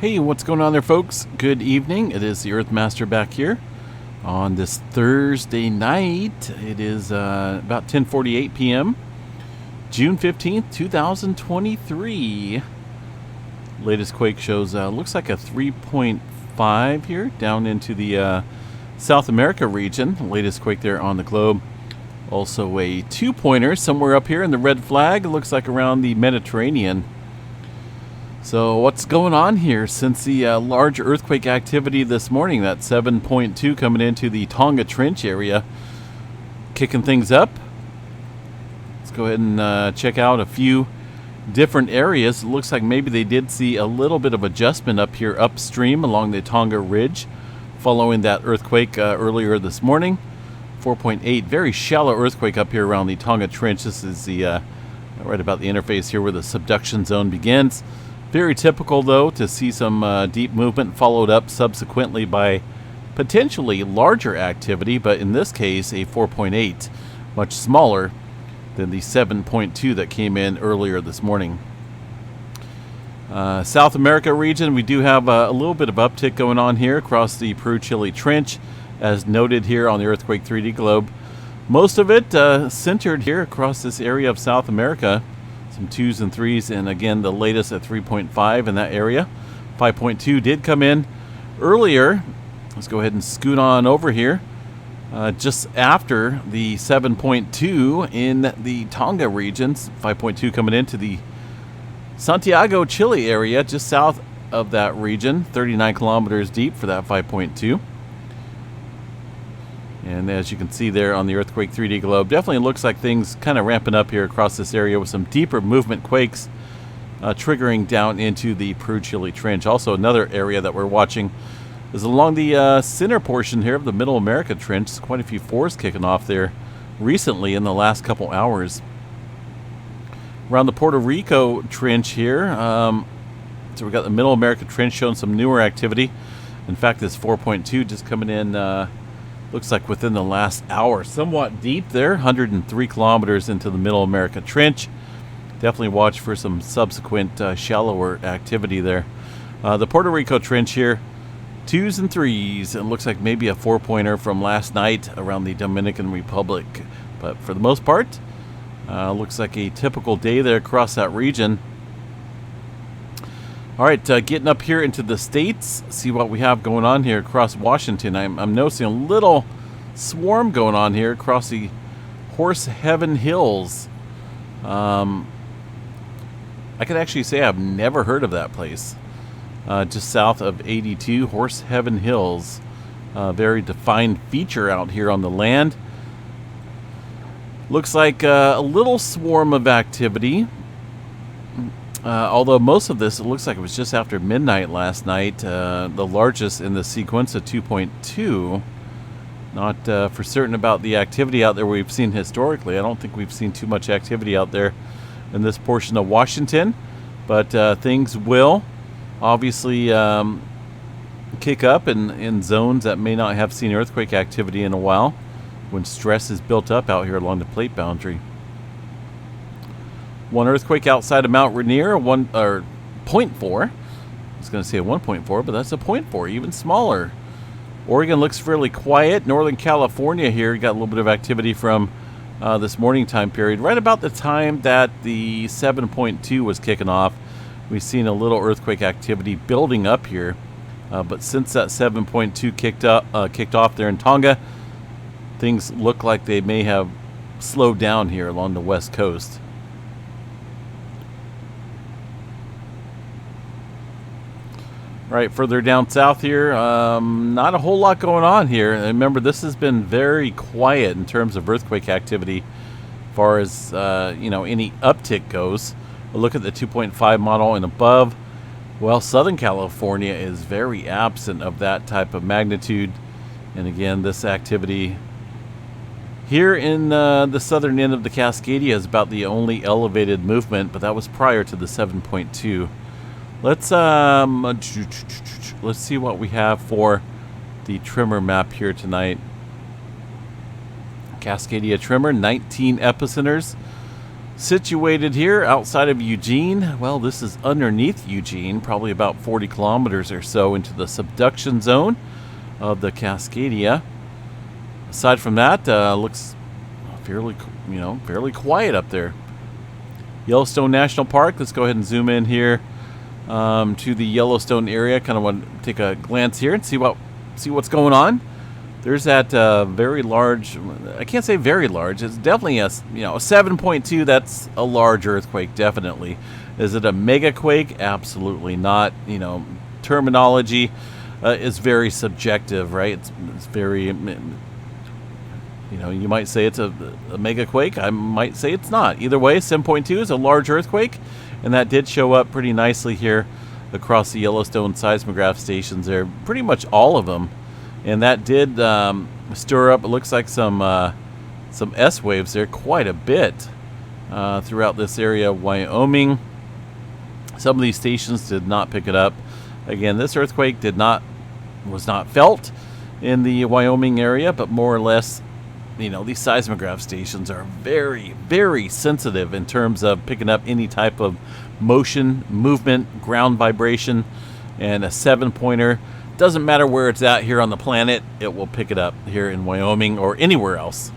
Hey, what's going on there, folks? Good evening. It is the Earthmaster back here on this Thursday night. It is about 10:48 p.m., June 15th, 2023. Latest quake shows looks like a 3.5 here down into the South America region. Latest quake there on the globe. Also a 2-pointer somewhere up here in the red flag. It looks like around the Mediterranean. So what's going on here since the large earthquake activity this morning? That 7.2 coming into the Tonga Trench area, kicking things up. Let's go ahead and check out a few different areas. It looks like maybe they did see a little bit of adjustment up here upstream along the Tonga Ridge following that earthquake earlier this morning. 4.8, very shallow earthquake up here around the Tonga Trench. This is the right about the interface here where the subduction zone begins. Very typical, though, to see some deep movement followed up subsequently by potentially larger activity, but in this case, a 4.8, much smaller than the 7.2 that came in earlier this morning. South America region, we do have a little bit of uptick going on here across the Peru-Chile Trench, as noted here on the Earthquake 3D globe. Most of it centered here across this area of South America. Some 2s and 3s, and again the latest at 3.5 in that area. 5.2 did come in earlier. Let's go ahead and scoot on over here. Just after the 7.2 in the Tonga regions. 5.2 coming into the Santiago, Chile area, just south of that region. 39 kilometers deep for that 5.2. And as you can see there on the Earthquake 3D globe, definitely looks like things kind of ramping up here across this area with some deeper movement quakes triggering down into the Peru-Chile Trench. Also, another area that we're watching is along the center portion here of the Middle America Trench. Quite a few 4s kicking off there recently in the last couple hours. Around the Puerto Rico Trench here, so we've got the Middle America Trench showing some newer activity. In fact, this 4.2 just coming in... looks like within the last hour. Somewhat deep there, 103 kilometers into the Middle America Trench. Definitely watch for some subsequent shallower activity there. The Puerto Rico Trench here, 2s and 3s. It looks like maybe a 4-pointer from last night around the Dominican Republic. But for the most part, looks like a typical day there across that region. All right, getting up here into the States, see what we have going on here across Washington. I'm noticing a little swarm going on here across the Horse Heaven Hills. I could actually say I've never heard of that place. Just south of 82, Horse Heaven Hills. Very defined feature out here on the land. Looks like a little swarm of activity. Although most of this, it looks like it was just after midnight last night. The largest in the sequence, a 2.2. Not for certain about the activity out there we've seen historically. I don't think we've seen too much activity out there in this portion of Washington. But things will obviously kick up in zones that may not have seen earthquake activity in a while when stress is built up out here along the plate boundary. One earthquake outside of Mount Rainier, 0.4. I was going to say a 1.4, but that's a 0.4, even smaller. Oregon looks fairly quiet. Northern California here got a little bit of activity from this morning time period. Right about the time that the 7.2 was kicking off, we've seen a little earthquake activity building up here. But since that 7.2 kicked off there in Tonga, things look like they may have slowed down here along the west coast. Right, further down south here, not a whole lot going on here. And remember, this has been very quiet in terms of earthquake activity as far as, any uptick goes. A look at the 2.5 model and above. Well, Southern California is very absent of that type of magnitude. And again, this activity here in the southern end of the Cascadia is about the only elevated movement, but that was prior to the 7.2. Let's see what we have for the tremor map here tonight. Cascadia tremor, 19 epicenters. Situated here outside of Eugene. Well, this is underneath Eugene, probably about 40 kilometers or so into the subduction zone of the Cascadia. Aside from that, looks fairly, fairly quiet up there. Yellowstone National Park. Let's go ahead and zoom in here to the Yellowstone area. Kind of want to take a glance here and see what's going on. There's that very large. I can't say very large. It's definitely a 7.2. That's a large earthquake, definitely. Is it a mega quake? Absolutely not. Terminology is very subjective, right? It's very. You might say it's a mega quake. I might say it's not. Either way, 7.2 is a large earthquake, and that did show up pretty nicely here across the Yellowstone seismograph stations there. Pretty much all of them. And that did stir up, it looks like some S waves there quite a bit throughout this area of Wyoming. Some of these stations did not pick it up. Again, this earthquake was not felt in the Wyoming area, but more or less, these seismograph stations are very, very sensitive in terms of picking up any type of motion, movement, ground vibration, and a 7-pointer. Doesn't matter where it's at here on the planet, it will pick it up here in Wyoming or anywhere else.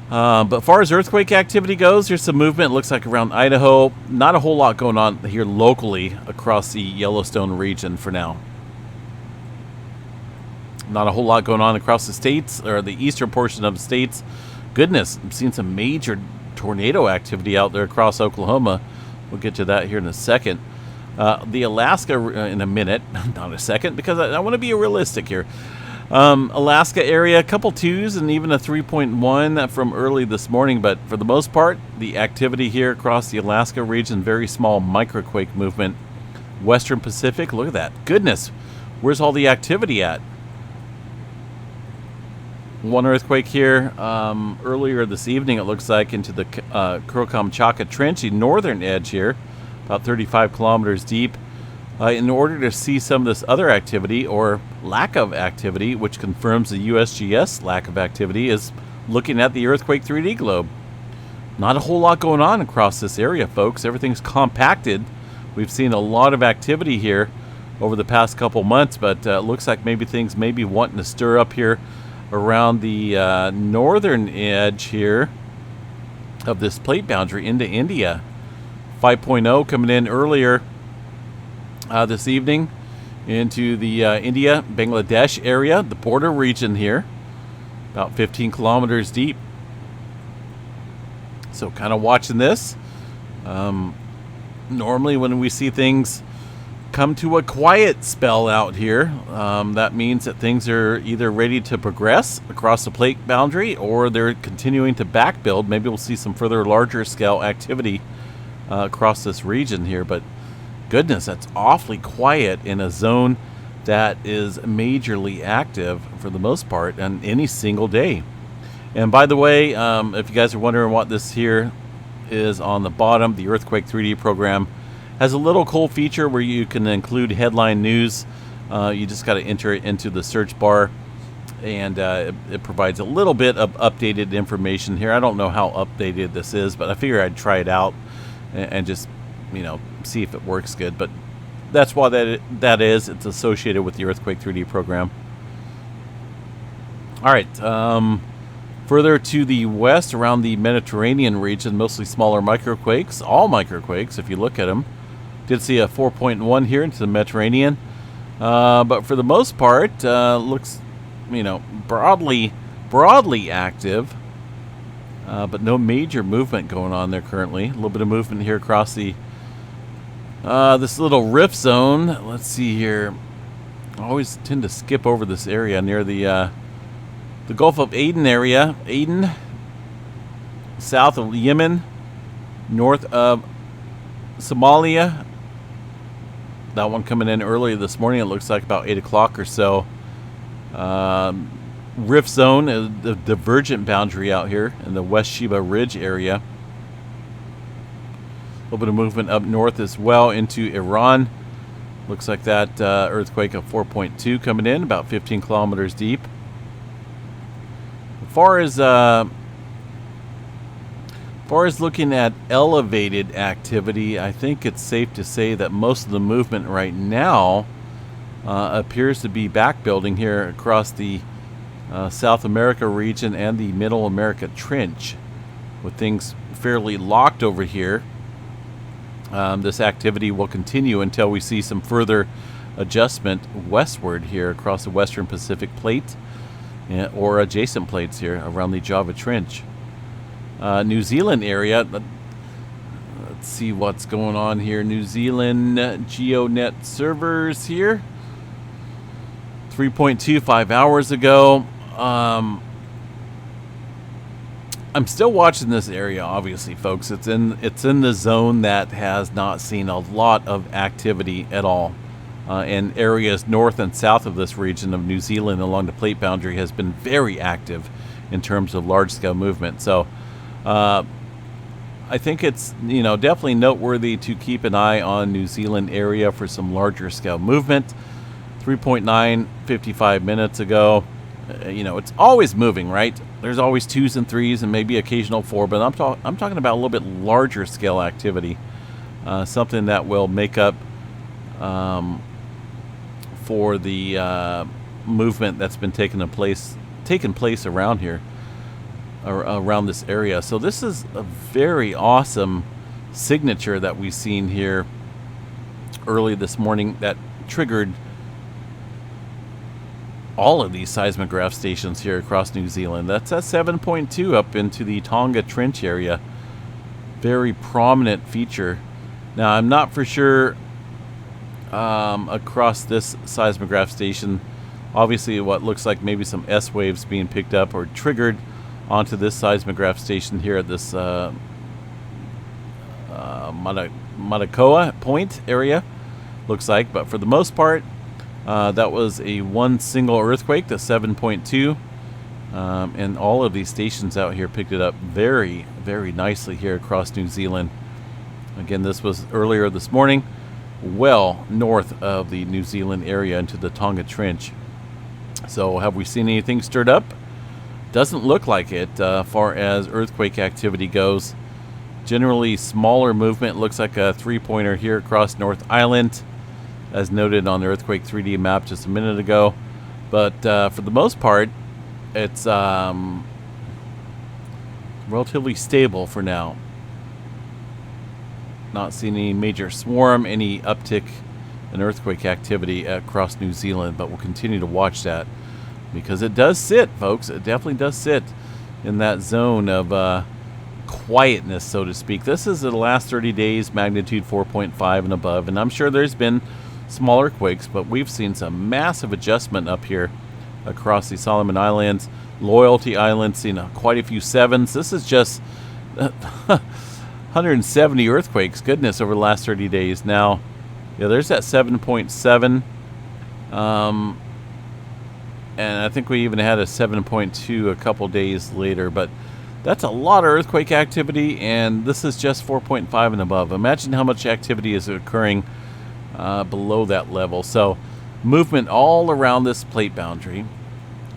But as far as earthquake activity goes, here's some movement. It looks like around Idaho. Not a whole lot going on here locally across the Yellowstone region for now. Not a whole lot going on across the states or the eastern portion of the states. Goodness, I'm seeing some major tornado activity out there across Oklahoma. We'll get to that here in a second. The Alaska in a minute, not a second, because I want to be realistic here. Alaska area, a couple 2s and even a 3.1 from early this morning, but for the most part, the activity here across the Alaska region, very small microquake movement. Western Pacific, look at that. Goodness, where's all the activity at? One earthquake here earlier this evening, it looks like, into the Kuril-Kamchatka Trench, the northern edge here. About 35 kilometers deep. In order to see some of this other activity or lack of activity, which confirms the USGS lack of activity, is looking at the earthquake 3D globe. Not a whole lot going on across this area, folks. Everything's compacted. We've seen a lot of activity here over the past couple months, but it looks like maybe things may be wanting to stir up here around the northern edge here of this plate boundary into India. 5.0 coming in earlier this evening into the India-Bangladesh area, the border region here, about 15 kilometers deep. So kind of watching this. Normally when we see things come to a quiet spell out here, that means that things are either ready to progress across the plate boundary or they're continuing to backbuild. Maybe we'll see some further larger scale activity across this region here, but goodness, that's awfully quiet in a zone that is majorly active for the most part on any single day. And by the way, if you guys are wondering what this here is on the bottom, the Earthquake 3D program has a little cool feature where you can include headline news. You just got to enter it into the search bar, and it provides a little bit of updated information here. I don't know how updated this is, but I figure I'd try it out and just, see if it works good. But that's why that is. It's associated with the Earthquake 3D program. All right. Further to the west, around the Mediterranean region, mostly smaller microquakes. All microquakes, if you look at them. Did see a 4.1 here into the Mediterranean. But for the most part, looks, broadly active. But no major movement going on there currently. A little bit of movement here across the this little rift zone. Let's see here. I always tend to skip over this area near the Gulf of Aden area. Aden, south of Yemen, north of Somalia. That one coming in early this morning. It looks like about 8 o'clock or so. Rift zone, the divergent boundary out here in the West Sheba Ridge area. A little bit of movement up north as well into Iran. Looks like that earthquake of 4.2 coming in, about 15 kilometers deep. As far as far as looking at elevated activity, I think it's safe to say that most of the movement right now appears to be back building here across the South America region and the Middle America Trench, with things fairly locked over here. This activity will continue until we see some further adjustment westward here across the Western Pacific Plate or adjacent plates here around the Java Trench. New Zealand area, let's see what's going on here. New Zealand GeoNet servers here. 3.25 hours ago. I'm still watching this area, obviously, folks. It's in the zone that has not seen a lot of activity at all. And areas north and south of this region of New Zealand along the plate boundary has been very active in terms of large-scale movement. So I think it's definitely noteworthy to keep an eye on New Zealand area for some larger scale movement. 3.9 55 minutes ago. It's always moving, right? There's always 2s and 3s and maybe occasional 4, but I'm talking about a little bit larger scale activity, something that will make up for the movement that's been taking place around here, around this area. So this is a very awesome signature that we've seen here early this morning that triggered all of these seismograph stations here across New Zealand. That's at 7.2 up into the Tonga Trench area. Very prominent feature. Now, I'm not for sure across this seismograph station. Obviously, what looks like maybe some S waves being picked up or triggered onto this seismograph station here at this Manakoa Point area, looks like. But for the most part, that was one single earthquake, the 7.2, and all of these stations out here picked it up very, very nicely here across New Zealand. Again, this was earlier this morning, well north of the New Zealand area into the Tonga Trench. So have we seen anything stirred up? Doesn't look like it far as earthquake activity goes. Generally smaller movement. Looks like a 3-pointer here across North Island, as noted on the earthquake 3D map just a minute ago. But for the most part, it's relatively stable for now. Not seeing any major swarm, any uptick in earthquake activity across New Zealand, but we'll continue to watch that because it does sit, folks. It definitely does sit in that zone of quietness, so to speak. This is the last 30 days, magnitude 4.5 and above, and I'm sure there's been smaller quakes, but we've seen some massive adjustment up here across the Solomon Islands. Loyalty Island seen quite a few 7s. This is just 170 earthquakes, goodness, over the last 30 days. Now, yeah, there's that 7.7, and I think we even had a 7.2 a couple days later, but that's a lot of earthquake activity, and this is just 4.5 and above. Imagine how much activity is occurring below that level. So movement all around this plate boundary.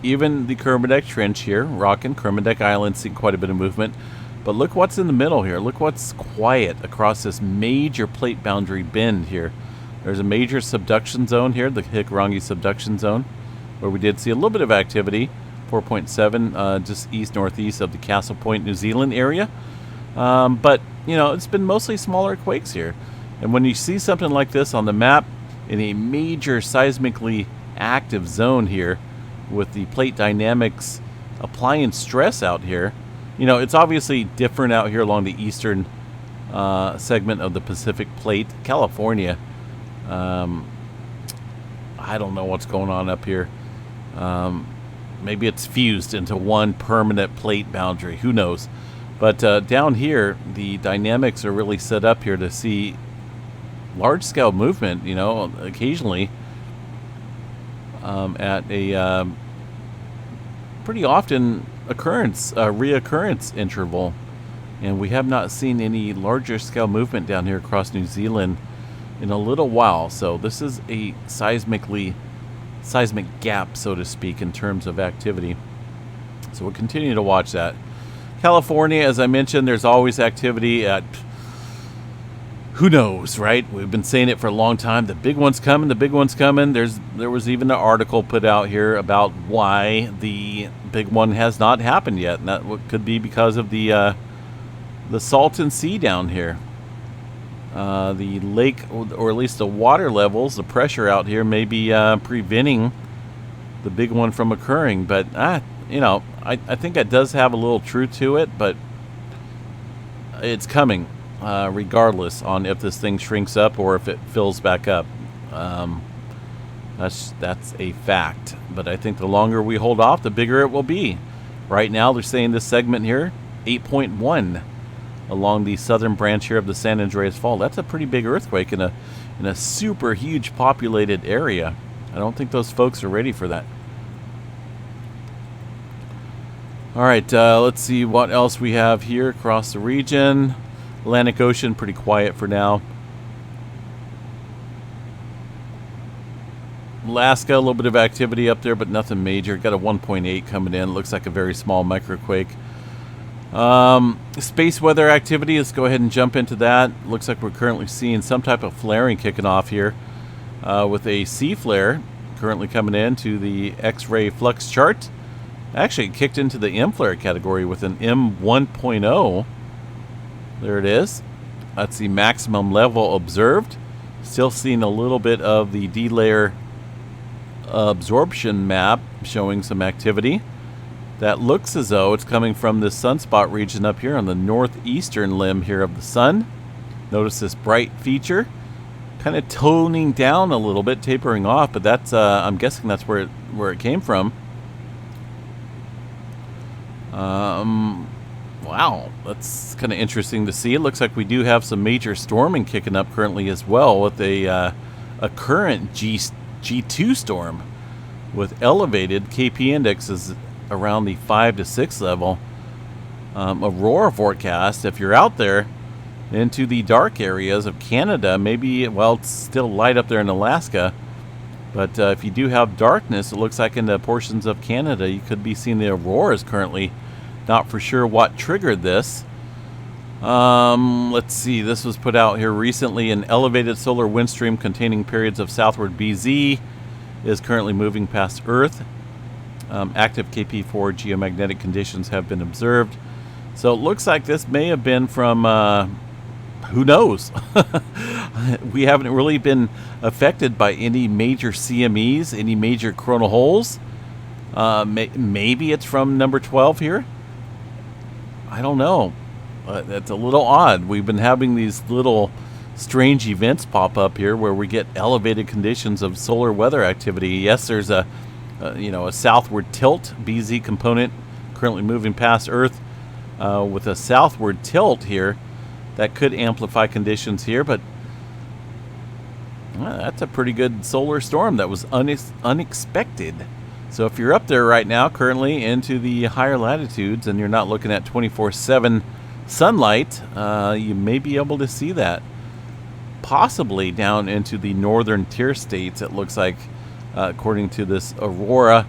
Even the Kermadec Trench here, Rock and Kermadec Island, see quite a bit of movement. But look what's in the middle here. Look what's quiet across this major plate boundary bend here. There's a major subduction zone here, the Hikurangi subduction zone, where we did see a little bit of activity, 4.7, just east-northeast of the Castle Point, New Zealand area. But, it's been mostly smaller quakes here. And when you see something like this on the map in a major seismically active zone here with the plate dynamics applying stress out here, it's obviously different out here along the eastern segment of the Pacific Plate. California, I don't know what's going on up here. Maybe it's fused into one permanent plate boundary. Who knows? But down here, the dynamics are really set up here to see large-scale movement, occasionally at a pretty often reoccurrence interval. And we have not seen any larger scale movement down here across New Zealand in a little while. So this is a seismic gap, so to speak, in terms of activity. So we'll continue to watch that. California, as I mentioned, there's always activity at, who knows, right? We've been saying it for a long time. The big one's coming. The big one's coming. There was even an article put out here about why the big one has not happened yet, and that could be because of the Salton Sea down here. The lake, or at least the water levels, the pressure out here may be preventing the big one from occurring. But you know, I think that does have a little truth to it, but it's coming. Regardless on if this thing shrinks up or if it fills back up. That's a fact. But I think the longer we hold off, the bigger it will be. Right now, they're saying this segment here, 8.1 along the southern branch here of the San Andreas Fault. That's a pretty big earthquake in a super huge populated area. I don't think those folks are ready for that. All right, let's see what else we have here across the region. Atlantic Ocean, pretty quiet for now. Alaska, a little bit of activity up there, but nothing major. Got a 1.8 coming in. Looks like a very small microquake. Space weather activity, let's go ahead and jump into that. Looks like we're currently seeing some type of flaring kicking off here with a C flare currently coming in to the X-ray flux chart. Actually, it kicked into the M flare category with an M1.0. There it is. That's the maximum level observed. Still seeing a little bit of the D-layer absorption map showing some activity. That looks as though it's coming from this sunspot region up here on the northeastern limb here of the sun. Notice this bright feature. Kind of toning down a little bit, tapering off, but that's I'm guessing that's where it came from. Wow, that's kind of interesting to see. It looks like we do have some major storming kicking up currently as well with a current G2 storm with elevated KP indexes around the 5 to 6 level. Aurora forecast, if you're out there into the dark areas of Canada, maybe, well, it's still light up there in Alaska, but if you do have darkness, it looks like in the portions of Canada, you could be seeing the auroras currently. Not for sure what triggered this. Let's see. This was put out here recently. An elevated solar wind stream containing periods of southward BZ is currently moving past Earth. Active KP4 geomagnetic conditions have been observed. So it looks like this may have been from, who knows? We haven't really been affected by any major CMEs, any major coronal holes. Maybe it's from number 12 here. I don't know. That's a little odd. We've been having these little strange events pop up here where we get elevated conditions of solar weather activity. Yes, there's a southward tilt BZ component currently moving past Earth with a southward tilt here that could amplify conditions here, but that's a pretty good solar storm that was unexpected. So if you're up there right now, currently into the higher latitudes, and you're not looking at 24/7 sunlight, you may be able to see that. Possibly down into the northern tier states, it looks like, according to this Aurora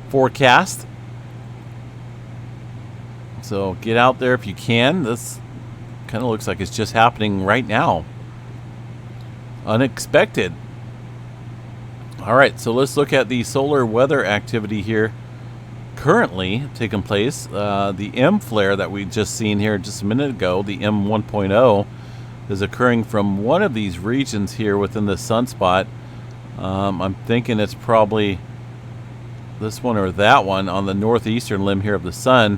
forecast. So get out there if you can. This kind of looks like it's just happening right now. Unexpected. All right, so let's look at the solar weather activity here currently taking place. The M flare that we just seen here just a minute ago, the M1.0, is occurring from one of these regions here within the sunspot. I'm thinking it's probably this one or that one on the northeastern limb here of the sun.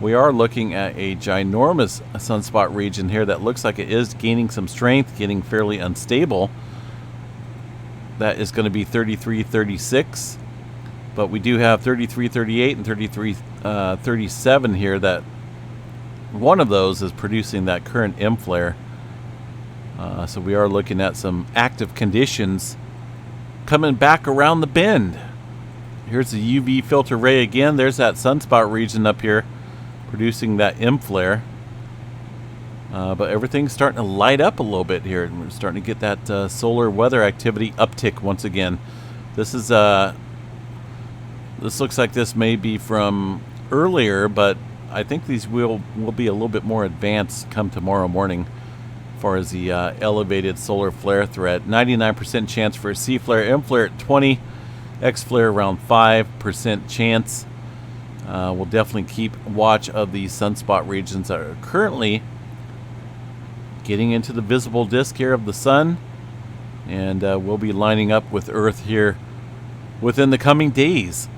We are looking at a ginormous sunspot region here that looks like it is gaining some strength, getting fairly unstable. That is going to be 3336, but we do have 3338 and 3337 here. That one of those is producing that current M flare. So we are looking at some active conditions coming back around the bend. Here's the UV filter ray again. There's that sunspot region up here producing that M flare. But everything's starting to light up a little bit here, and we're starting to get that solar weather activity uptick once again. This looks like this may be from earlier, but I think these will be a little bit more advanced come tomorrow morning as far as the elevated solar flare threat. 99% chance for a C flare, M flare at 20, X flare around 5% chance. We'll definitely keep watch of the sunspot regions that are currently getting into the visible disk here of the sun, and we'll be lining up with Earth here within the coming days.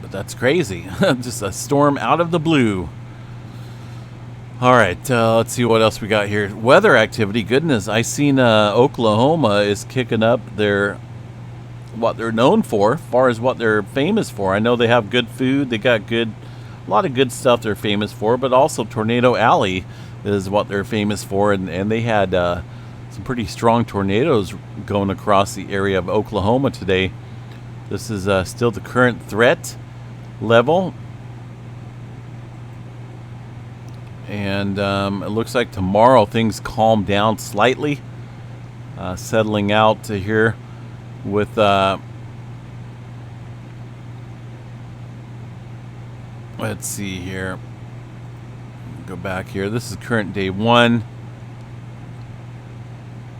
But that's crazy. Just a storm out of the blue. All right, let's see what else we got here. Weather activity. Goodness, I seen Oklahoma is kicking up what they're known for, as far as what they're famous for. I know they have good food. They got a lot of good stuff they're famous for, but also Tornado Alley is what they're famous for, and they had some pretty strong tornadoes going across the area of Oklahoma today. This is still the current threat level. And it looks like tomorrow things calm down slightly, settling out to here with let's see here. Go back here. This is current day 1.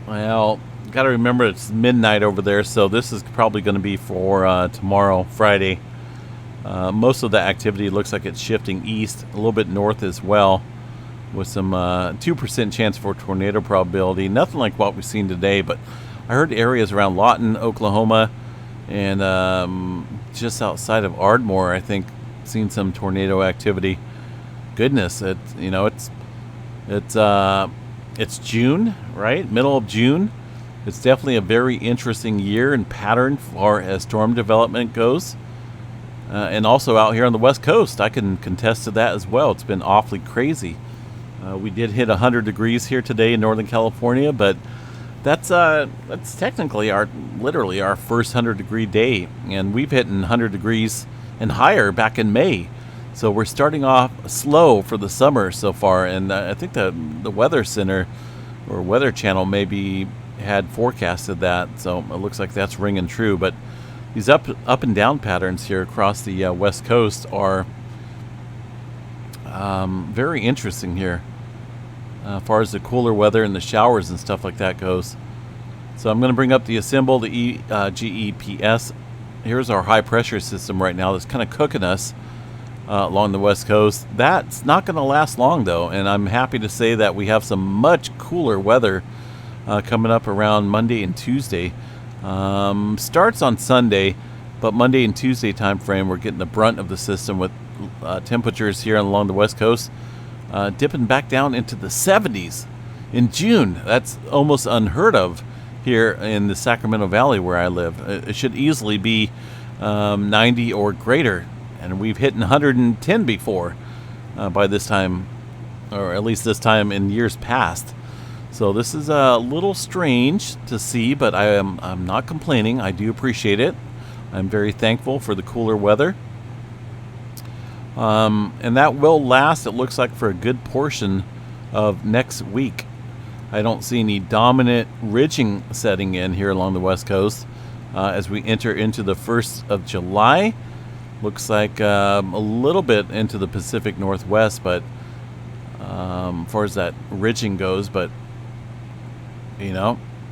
Well, got to remember it's midnight over there, so this is probably going to be for tomorrow, Friday. Most of the activity looks like it's shifting east, a little bit north as well, with some 2% chance for tornado probability. Nothing like what we've seen today, but I heard areas around Lawton, Oklahoma, and just outside of Ardmore, I think, seen some tornado activity. Goodness, it's June, right? Middle of June. It's definitely a very interesting year and pattern as far as storm development goes. And also out here on the West Coast, I can contest to that as well. It's been awfully crazy. We did hit 100 degrees here today in Northern California, but that's technically literally our first 100-degree day, and we've hit 100 degrees and higher back in May. So we're starting off slow for the summer so far, and I think the Weather Center or Weather Channel maybe had forecasted that, so it looks like that's ringing true. But these up and down patterns here across the West Coast are very interesting here. As far as the cooler weather and the showers and stuff like that goes. So I'm going to bring up the symbol, the GEPS. Here's our high pressure system right now that's kind of cooking us along the West Coast. That's not going to last long, though, and I'm happy to say that we have some much cooler weather coming up around Monday and Tuesday. Starts on Sunday, but Monday and Tuesday time frame, we're getting the brunt of the system with temperatures here along the West Coast dipping back down into the 70s in June. That's almost unheard of here in the Sacramento Valley where I live. It should easily be 90 or greater, and we've hit 110 before by this time, or at least this time in years past. So this is a little strange to see, but I'm not complaining. I do appreciate it. I'm very thankful for the cooler weather. And that will last, it looks like, for a good portion of next week. I don't see any dominant ridging setting in here along the West Coast as we enter into the 1st of July. Looks like a little bit into the Pacific Northwest, but as far as that ridging goes. But,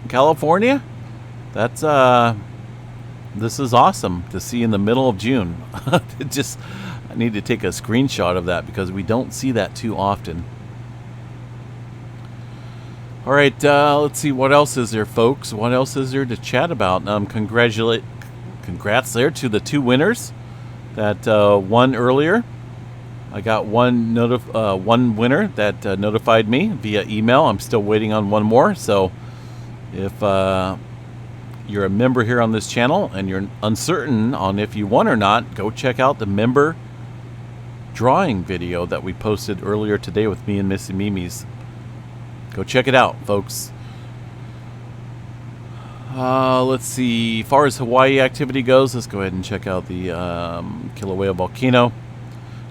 California, that's this is awesome to see in the middle of June. I need to take a screenshot of that because we don't see that too often. All right, let's see, what else is there, folks? What else is there to chat about? Congrats there to the 2 winners that won earlier. I got one winner that notified me via email. I'm still waiting on one more. So if you're a member here on this channel and you're uncertain on if you won or not, go check out the member drawing video that we posted earlier today with me and Missy Mimi's. Go check it out, folks. Let's see. As far as Hawaii activity goes, let's go ahead and check out the Kilauea volcano.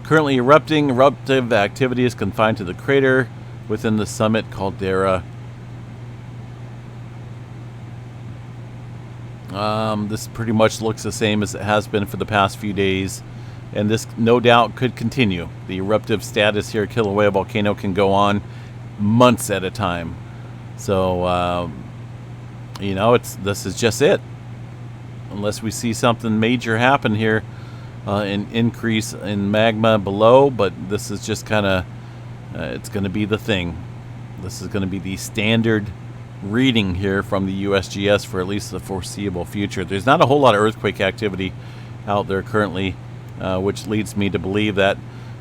Currently erupting. Eruptive activity is confined to the crater within the summit caldera. This pretty much looks the same as it has been for the past few days, and this no doubt could continue. The eruptive status here at Kilauea Volcano can go on months at a time. So, this is just it. Unless we see something major happen here, an increase in magma below, but this is just kind of, it's going to be the thing. This is going to be the standard reading here from the USGS for at least the foreseeable future. There's not a whole lot of earthquake activity out there currently, which leads me to believe that,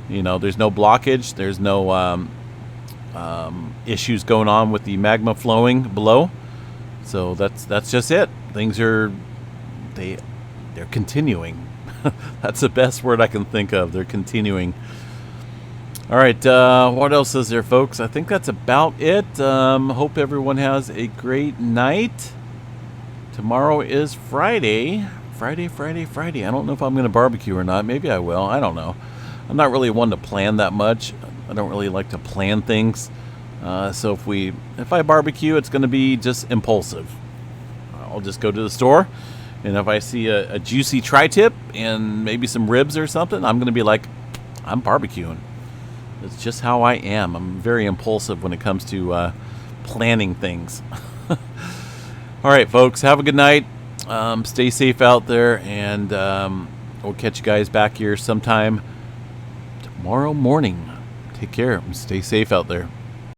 there's no blockage, there's no issues going on with the magma flowing below. So that's just it. Things are they're continuing. That's the best word I can think of. They're continuing. All right, what else is there, folks? I think that's about it. Hope everyone has a great night. Tomorrow is Friday. Friday. I don't know if I'm going to barbecue or not. Maybe I will. I don't know. I'm not really one to plan that much. I don't really like to plan things. So if I barbecue, it's going to be just impulsive. I'll just go to the store, and if I see a juicy tri-tip and maybe some ribs or something, I'm going to be like, I'm barbecuing. It's just how I am. I'm very impulsive when it comes to planning things. All right, folks, have a good night. Stay safe out there, and we'll catch you guys back here sometime tomorrow morning. Take care and stay safe out there.